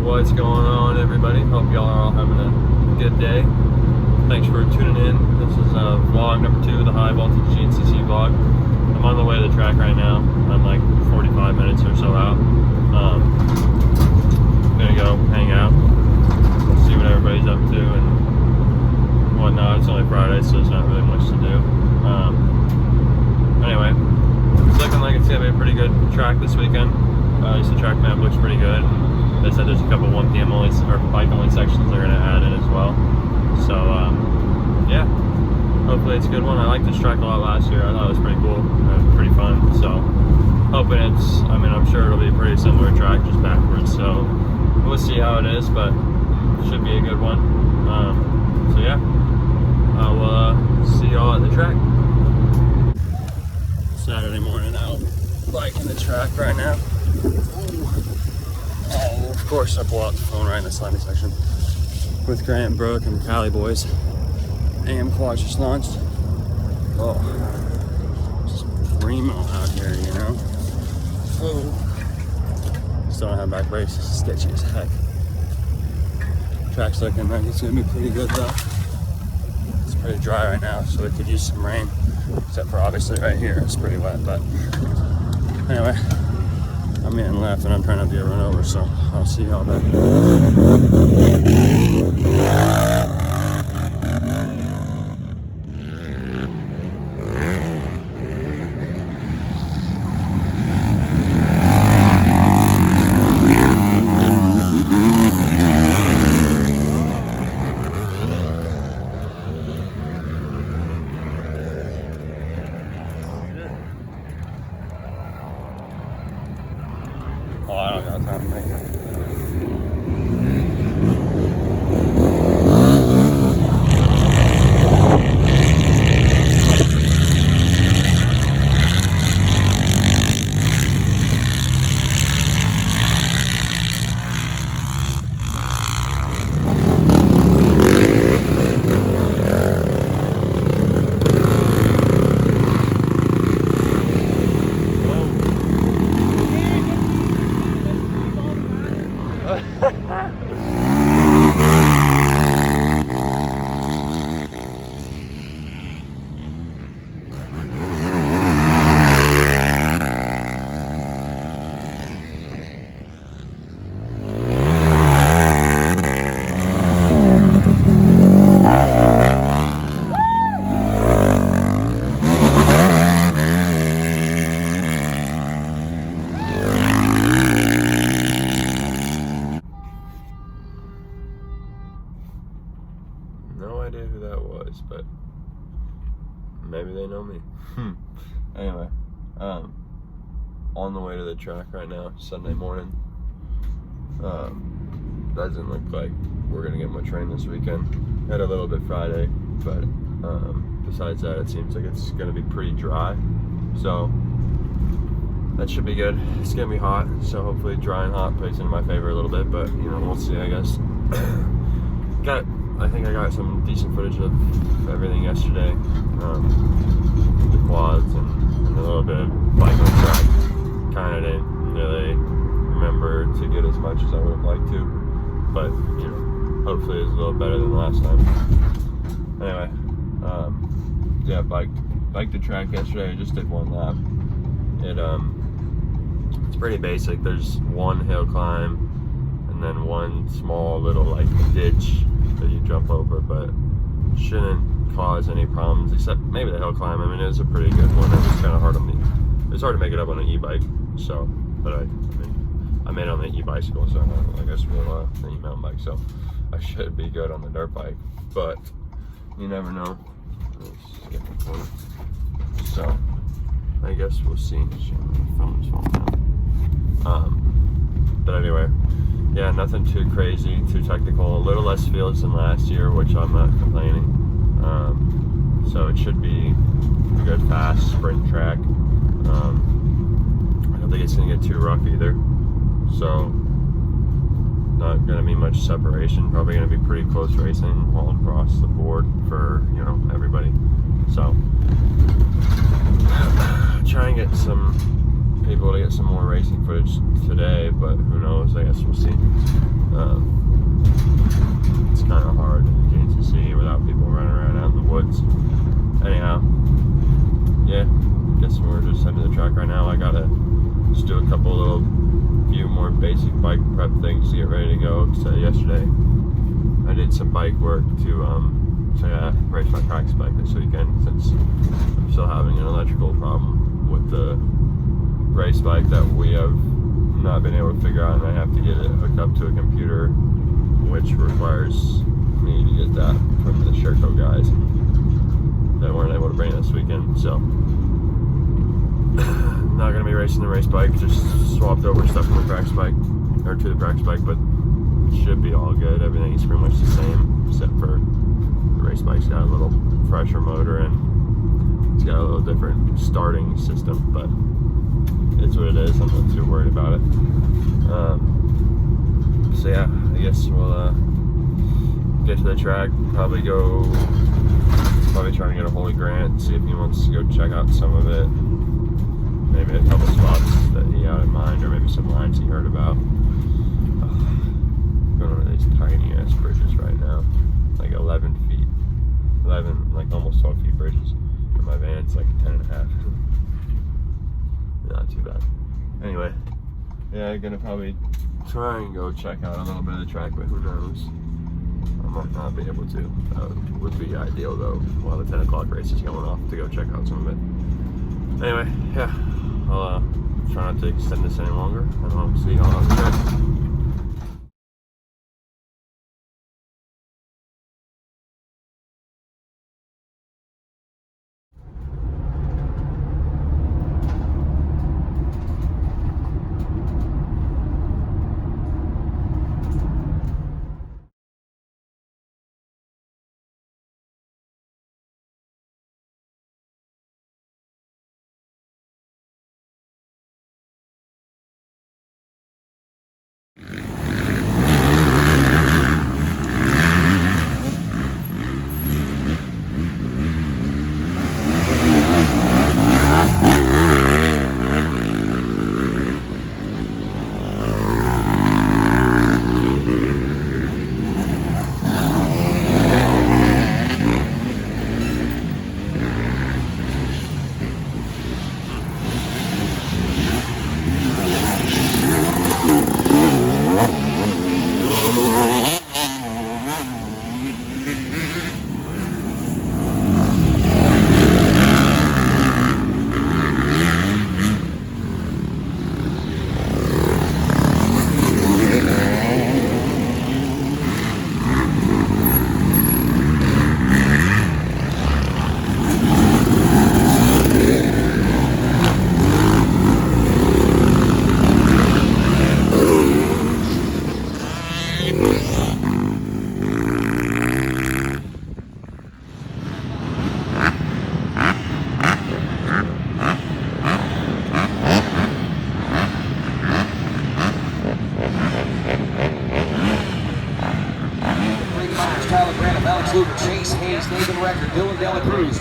What's going on, everybody? Hope y'all are all having a good day. Thanks for tuning in. This is vlog number 2, the high voltage GNCC vlog. I'm on the way to the track right now. I'm like 45 minutes or so out. Gonna go hang out, see what everybody's up to and whatnot. It's only Friday, so there's not really much to do. Anyway, it's looking like it's gonna be a pretty good track this weekend. At least the track map looks pretty good. They said there's a couple 1 p.m. only or bike only sections they're gonna add in as well. So yeah, hopefully it's a good one. I liked this track a lot last year. I thought it was pretty cool, pretty fun. So hoping it's, I mean, I'm sure it'll be a pretty similar track, just backwards. So we'll see how it is, but it should be a good one. So yeah, I will see y'all at the track. Saturday morning out biking the track right now. Oh, of course I pull out the phone right in the slimy section with Grant, Brooke, and the Cali boys. AM quad just launched. Oh, just primo out here, you know. Oh, still don't have back brakes. It's sketchy as heck. Track's looking like it's gonna be pretty good though. It's pretty dry right now, so we could use some rain. Except for obviously right here, it's pretty wet. But anyway, I'm in left and I'm trying not to get run over, so I'll see y'all back. Oh, I don't got time to make it. No idea who that was, but maybe they know me. Anyway, on the way to the track right now, Sunday morning. Doesn't look like we're gonna get much rain this weekend. Had a little bit Friday, but besides that, it seems like it's gonna be pretty dry. So that should be good. It's gonna be hot, so hopefully dry and hot plays into my favor a little bit, but you know, we'll see, I guess. I think I got some decent footage of everything yesterday. The quads and a little bit of bike on the track. Kind of didn't really remember to get as much as I would have liked to, but you know, hopefully it's a little better than last time. Anyway, yeah, biked the track yesterday. I just did one lap. It's pretty basic. There's one hill climb and then one small little like ditch that you jump over, but shouldn't cause any problems except maybe the hill climb. I mean, it was a pretty good one. It was kind of hard on me. It's hard to make it up on an e-bike, so, but I made it on the e-bicycle, so I guess we'll the e-mountain bike, so I should be good on the dirt bike, but you never know. So I guess we'll see. Phone's falling out. But anyway, yeah, nothing too crazy, too technical. A little less fields than last year, which I'm not complaining. So it should be a good, fast sprint track. I don't think it's gonna get too rough either. So not gonna be much separation. Probably gonna be pretty close racing all across the board for, you know, everybody. So try and get some able to get some more racing footage today, but who knows, I guess we'll see. It's kind of hard in GNCC without people running around out in the woods. Anyhow, yeah, guess we're just heading to the track right now. I gotta just do a few more basic bike prep things to get ready to go. So yesterday I did some bike work to race my practice bike this weekend, since I'm still having an electrical problem with the race bike that we have not been able to figure out, and I have to get it hooked up to a computer, which requires me to get that from the Sherco guys that weren't able to bring it this weekend. So not gonna be racing the race bike, just swapped over stuff from the practice bike, or to the practice bike, but should be all good. Everything is pretty much the same, except for the race bike's got a little fresher motor and it's got a little different starting system, but it's what it is. I'm not too worried about it. So yeah, I guess we'll get to the track, probably try to get a hold of Grant, see if he wants to go check out some of it, maybe a couple spots that he had in mind, or maybe some lines he heard about. Going over these tiny ass bridges right now, like 11, like almost 12 feet bridges, and my van's like 10.5. Not too bad. Anyway, yeah, I'm gonna probably try and go check out a little bit of the track, but who knows? I might not be able to. That would be ideal though, while the 10 o'clock race is going off, to go check out some of it. Anyway, yeah, I'll try not to extend this any longer, and I'll see y'all on the track. Chase Hayes, Nathan Record, Dylan Dela Cruz.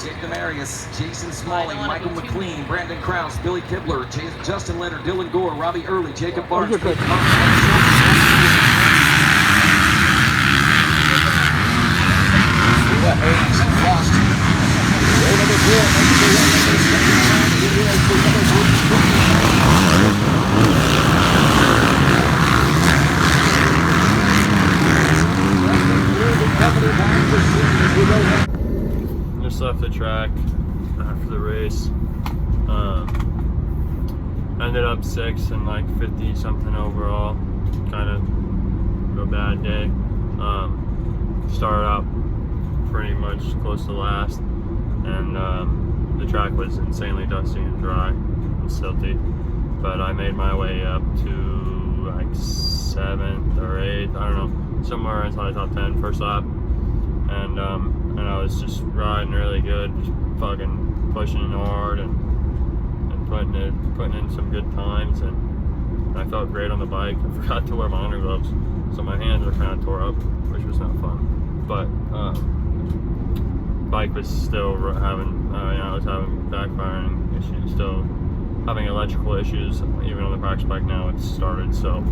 Jake Demarius, Jason Smalley, Michael McLean, Brandon Krause, Billy Kibler, Justin Leonard, Dylan Gore, Robbie Early, Jacob Barnes. Just left the track after the race. Ended up 6th and like 50 something overall. Kind of a bad day. Started out pretty much close to last, and the track was insanely dusty and dry and silty. But I made my way up to like 7th or 8th, I don't know, somewhere inside the top 10 first lap. And I was just riding really good, just fucking pushing hard and putting in some good times, and I felt great on the bike. I forgot to wear my undergloves, so my hands were kind of tore up, which was not fun. But bike was still having, I was having backfiring issues, still having electrical issues. Even on the practice bike now, it's started. So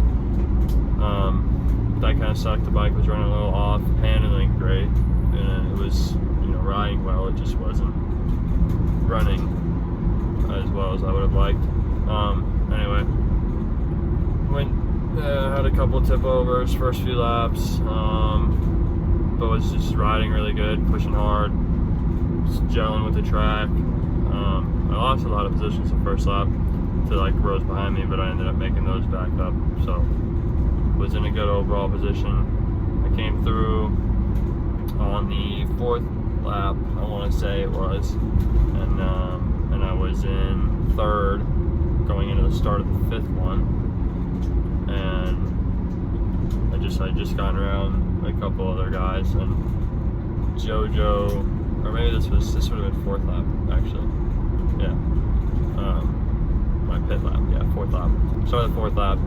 that kind of sucked. The bike was running a little off, handling great, and it was, riding well. It just wasn't running as well as I would have liked. Anyway, had a couple tip overs first few laps, but was just riding really good, pushing hard, just gelling with the track. I lost a lot of positions the first lap to rows behind me, but I ended up making those back up, so was in a good overall position. I came through on the 4th lap, I want to say it was, and I was in 3rd going into the start of the 5th one, and I just gotten around a couple other guys, and JoJo, or maybe this would have been 4th lap actually, yeah, my pit lap, yeah, 4th lap. Started the 4th lap,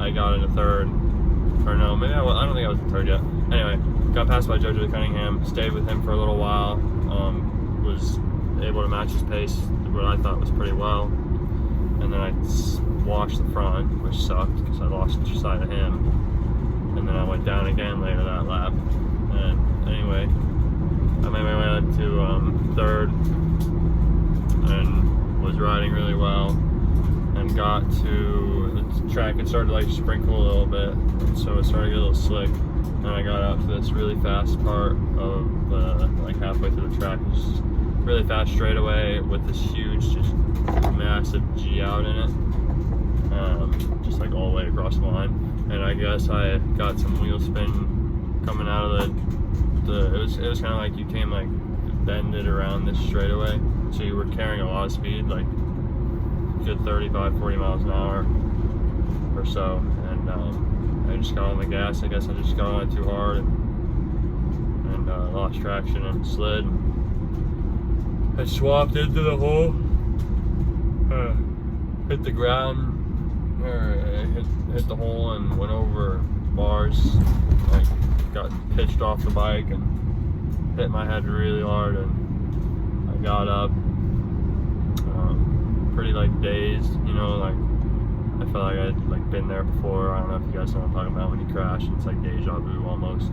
I got into 3rd, or no, maybe I don't think I was in 3rd yet. Anyway, got passed by JoJo Cunningham, stayed with him for a little while, was able to match his pace, what I thought was pretty well, and then I washed the front, which sucked because I lost each side of him, and then I went down again later that lap, and anyway, I made my way up to 3rd, and was riding really well, and got to the track. It started to sprinkle a little bit, and so it started to get a little slick, and I got out to this really fast part of halfway through the track. It was just really fast straightaway with this huge, just massive G out in it, just all the way across the line. And I guess I got some wheel spin coming out of it was kind of like you came bended around this straightaway, so you were carrying a lot of speed, good 35-40 miles an hour or so, and I just got on the gas. I guess I just got on it too hard and lost traction and slid. I swapped into the hole, hit the ground, or hit the hole and went over bars. I got pitched off the bike and hit my head really hard, and I got up pretty dazed, I felt like I'd been there before. I don't know if you guys know what I'm talking about when you crash. It's deja vu almost.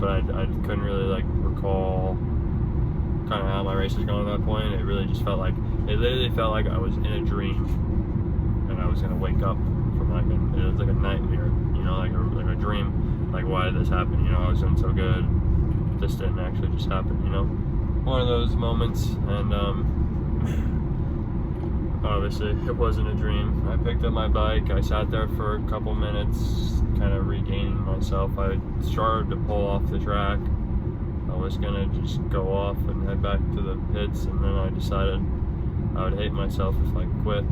But I couldn't really recall kind of how my race was going at that point. It really just felt it literally felt like I was in a dream, and I was gonna wake up from it was like a nightmare, like a dream. Why did this happen? I was doing so good. This didn't actually just happen, One of those moments, and obviously it wasn't a dream. I picked up my bike, I sat there for a couple minutes, kind of regaining myself. I started to pull off the track. I was gonna just go off and head back to the pits, and then I decided I would hate myself if I quit,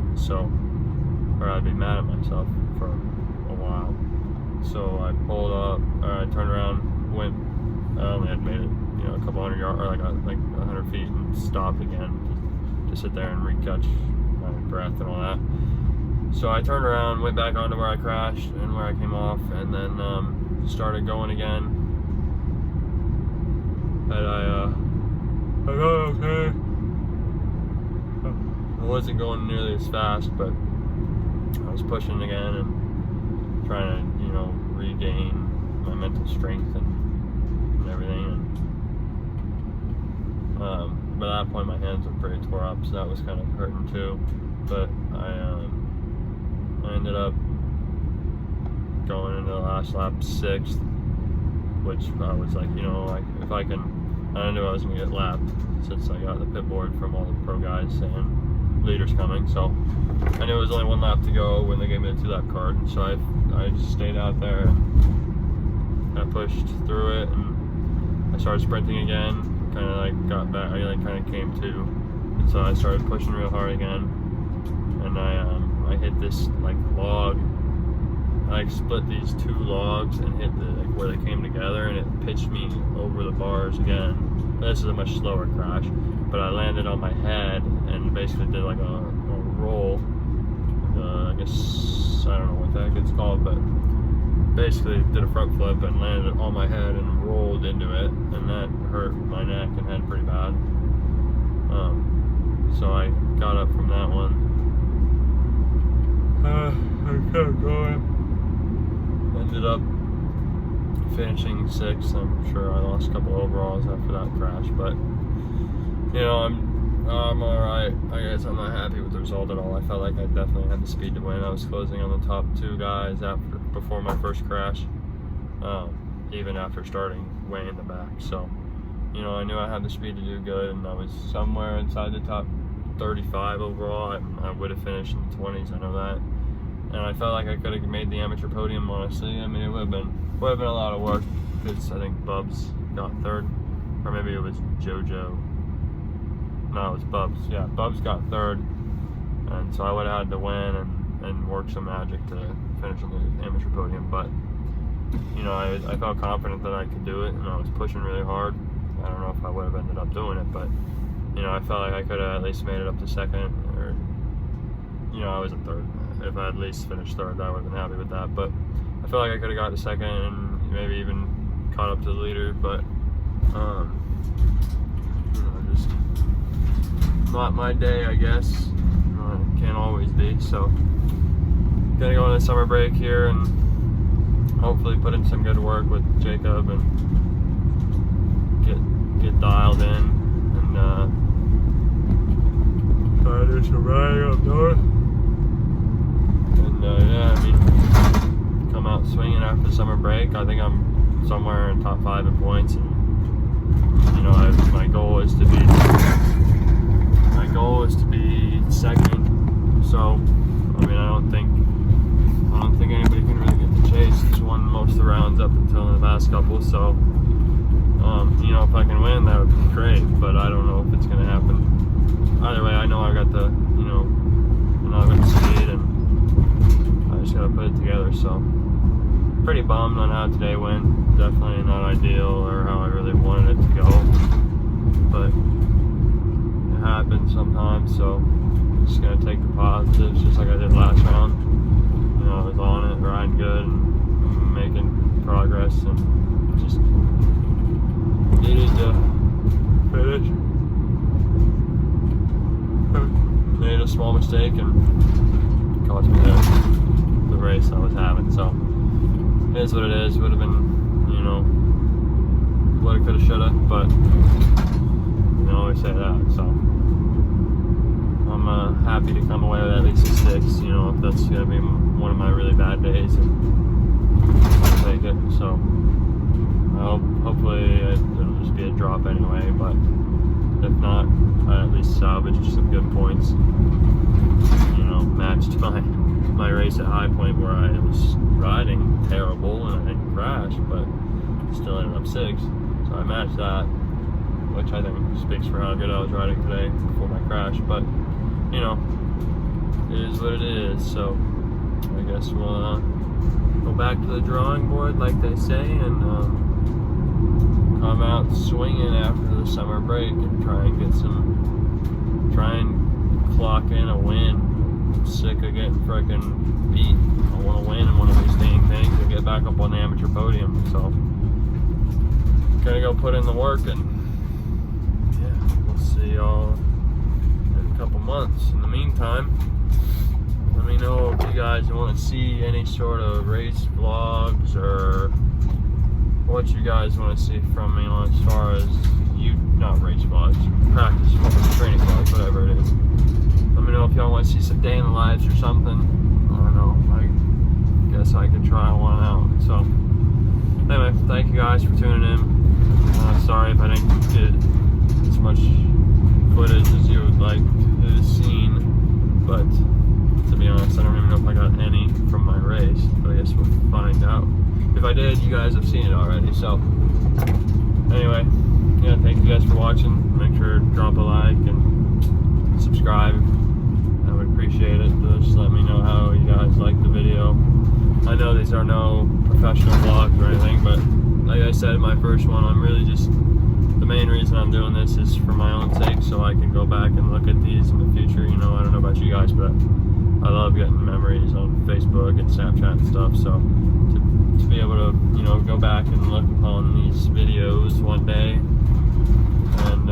or I'd be mad at myself for a while. So I pulled up, or I turned around, went, I only had made it, a couple hundred yards, or 100 feet, and stopped again to sit there and recatch my breath and all that. So I turned around, went back onto where I crashed and where I came off, and then started going again. And I got okay. I wasn't going nearly as fast, but I was pushing again and trying to, regain my mental strength and everything. And by that point, my hands were pretty tore up, so that was kind of hurting too. But I ended up going into the last lap 6th, which I was if I can, I knew I was gonna get lapped since I got the pit board from all the pro guys saying leaders coming. So I knew it was only 1 lap to go when they gave me the 2-lap card, and so I just stayed out there. I pushed through it, and I started sprinting again. Kind of got back. I kind of came to, and so I started pushing real hard again. And I hit this log. I split these 2 logs and hit the where they came together, and it pitched me over the bars again. This is a much slower crash, but I landed on my head and basically did a roll. I guess I don't know what the heck it's called, but basically did a front flip and landed on my head and rolled into it, and that hurt my neck and head pretty bad. So I got up from that one. I kept going. Ended up finishing 6th. I'm sure I lost a couple overalls after that crash, but you know, I'm alright. I guess I'm not happy with the result at all. I felt like I definitely had the speed to win. I was closing on the top 2 guys before my first crash, even after starting way in the back. So, you know, I knew I had the speed to do good, and I was somewhere inside the top 35 overall. I would have finished in the 20s, I know that. And I felt like I could have made the amateur podium, honestly. I mean, it would have been a lot of work, because I think Bubs got 3rd, or maybe it was JoJo. No, it was Bubs. Yeah, Bubs got 3rd, and so I would have had to win and work some magic to finish on the amateur podium. But you know, I felt confident that I could do it, and I was pushing really hard. I don't know if I would have ended up doing it, but you know, I felt like I could have at least made it up to 2nd, or you know, I was in 3rd. If I at least finished 3rd, I would have been happy with that. But I feel like I could have got to 2nd and maybe even caught up to the leader. But you know, just not my day, I guess. It can't always be. So gonna go on a summer break here and hopefully put in some good work with Jacob and get dialed in and try to do some riding up north. And yeah, I mean, come out swinging after the summer break. I think I'm somewhere in top 5 in points, and you know, my goal is to be 2nd. So I mean, I don't think anybody can really get the chase. Just won most of the rounds up until the last couple. So you know, if I can win, that would be great. But I don't know if it's gonna happen. Either way, I know I got the, you know, I've got the speed, and I just gotta put it together. So pretty bummed on how today went. Definitely not ideal or how I really wanted it to go, but it happens sometimes. So I'm just gonna take the positives, just like I did last round. You know, I was on it, riding good, and making progress, and just needed to finish. Made a small mistake and cost me the race I was having. So it is what it is. Would have been, you know, woulda, coulda, shoulda, but you know, I always say that. So I'm happy to come away with at least a 6. You know, if that's gonna be one of my really bad days, I'll take it. So hopefully it'll just be a drop anyway, but if not, I at least salvaged some good points. You know, matched my race at High Point, where I was riding terrible and I didn't crash, but still ended up 6th. So I matched that, which I think speaks for how good I was riding today before my crash. But you know, it is what it is. So I guess we'll go back to the drawing board, like they say, and come out swinging after the summer break and try and clock in a win. I'm sick of getting freaking beat. I want to win in one of these dang things and get back up on the amateur podium. So gonna go put in the work, and yeah, we'll see y'all in a couple months. In the meantime, let me know if you guys want to see any sort of race vlogs or what you guys want to see from me on as far as not race vlogs, practice vlogs, training vlogs, whatever it is. Let me know if y'all want to see some day in the lives or something. I don't know. I guess I could try one out. So anyway, thank you guys for tuning in. Sorry if I didn't get as much footage as you would like to have seen, but to be honest, I don't even know if I got any from my race, but I guess we'll find out. If I did, you guys have seen it already. So anyway, yeah, thank you guys for watching. Make sure to drop a like and subscribe. I would appreciate it. Just let me know how you guys like the video. I know these are no professional vlogs or anything, but like I said in my first one, I'm really just, the main reason I'm doing this is for my own sake, so I can go back and look at these in the future. You know, I don't know about you guys, but I love getting memories on Facebook and Snapchat and stuff, so to be able to, you know, go back and look upon these videos one day and